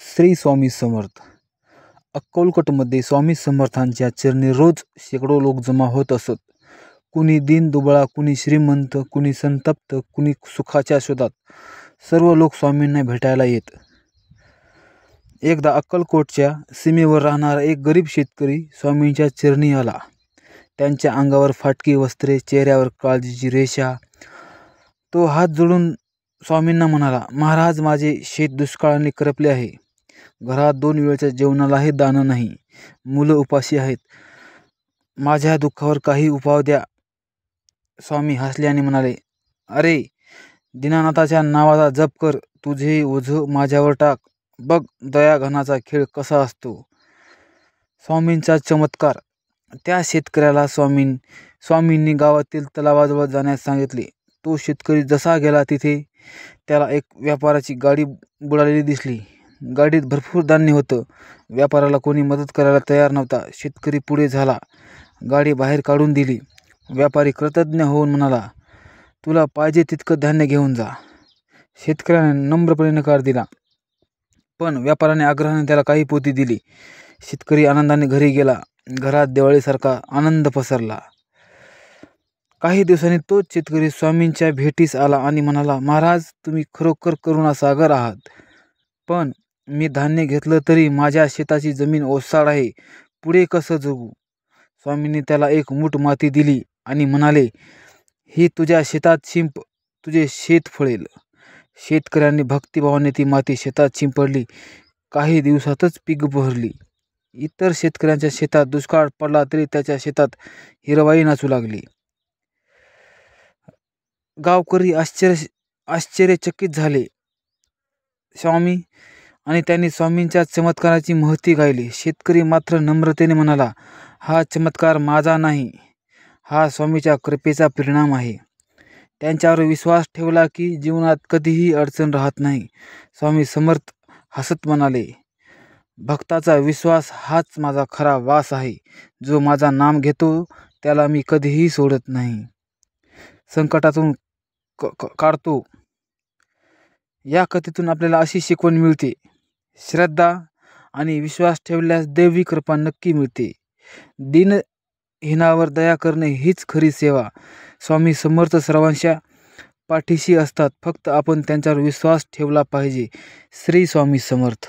श्री स्वामी समर्थ. अक्कलकोटमध्ये स्वामी समर्थांच्या चरणी रोज शेकडो लोक जमा होत असत. कुणी दीन दुबळा, कुणी श्रीमंत, कुणी संतप्त, कुणी सुखाच्या शोधात. सर्व लोक स्वामींना भेटायला येत. एकदा अक्कलकोटच्या सीमेवर राहणारा एक गरीब शेतकरी स्वामींच्या चरणी आला. त्यांच्या अंगावर फाटकी वस्त्रे, चेहऱ्यावर काळजीची रेषा. तो हात जोडून स्वामींना म्हणाला, महाराज, माझे शेत दुष्काळाने करपले आहे. घरात 2 वेळच्या जेवणालाही दाणं नाही. मुलं उपाशी आहेत. माझ्या दुःखावर काही उपाय द्या. स्वामी हसले आणि म्हणाले, अरे, दीनानाथाच्या नावाचा जप कर. तुझे ओझं माझ्यावर टाक. बघ दयाघनाचा खेळ कसा असतो. स्वामींचा चमत्कार. त्या शेतकऱ्याला स्वामींनी गावातील तलावाजवळ जाण्यास सांगितले. तो शेतकरी जसा गेला तिथे त्याला एक व्यापाराची गाडी बुडालेली दिसली. गाडीत भरपूर धान्य होतं. व्यापाराला कोणी मदत करायला तयार नव्हता. शेतकरी पुढे झाला. गाडी बाहेर काढून दिली. व्यापारी कृतज्ञ होऊन म्हणाला, तुला पाहिजे तितकं धान्य घेऊन जा. शेतकऱ्याने नम्रपणे नकार दिला, पण व्यापाराने आग्रहाने त्याला काही पोती दिली. शेतकरी आनंदाने घरी गेला. घरात दिवाळीसारखा आनंद पसरला. काही दिवसांनी तोच शेतकरी स्वामींच्या भेटीस आला आणि म्हणाला, महाराज, तुम्ही खरोखर करुणासागर आहात. पण मी धान्य घेतलं तरी माझ्या शेताची जमीन ओसाड आहे. पुढे कसं जगू? स्वामींनी त्याला एक मूठ माती दिली आणि म्हणाले, ही तुझ्या शेतात शिंप, तुझे शेत फळेल. शेतकऱ्यांनी भक्तिभावाने ती माती शेतात शिंपडली. काही दिवसातच पीक बहरली. इतर शेतकऱ्यांच्या शेतात दुष्काळ पडला तरी त्याच्या शेतात हिरवाई नाचू लागली. गावकरी आश्चर्यचकित झाले स्वामी आणि त्यांनी स्वामींच्या चमत्काराची महती गायली. शेतकरी मात्र नम्रतेने म्हणाला, हा चमत्कार माझा नाही, हा स्वामीच्या कृपेचा परिणाम आहे. त्यांच्यावर विश्वास ठेवला की जीवनात कधीही अडचण राहत नाही. स्वामी समर्थ हसत म्हणाले, भक्ताचा विश्वास हाच माझा खरा वास आहे. जो माझा नाम घेतो त्याला मी कधीही सोडत नाही, संकटातून काढतो. या कथेतून आपल्याला अशी शिकवण मिळते, श्रद्धा आणि विश्वास ठेवल्यास दैवी कृपा नक्की मिळते. दीनहीनावर दया करणे हीच खरी सेवा. स्वामी समर्थ सर्वांच्या पाठीशी असतात, फक्त आपण त्यांच्यावर विश्वास ठेवला पाहिजे. श्री स्वामी समर्थ.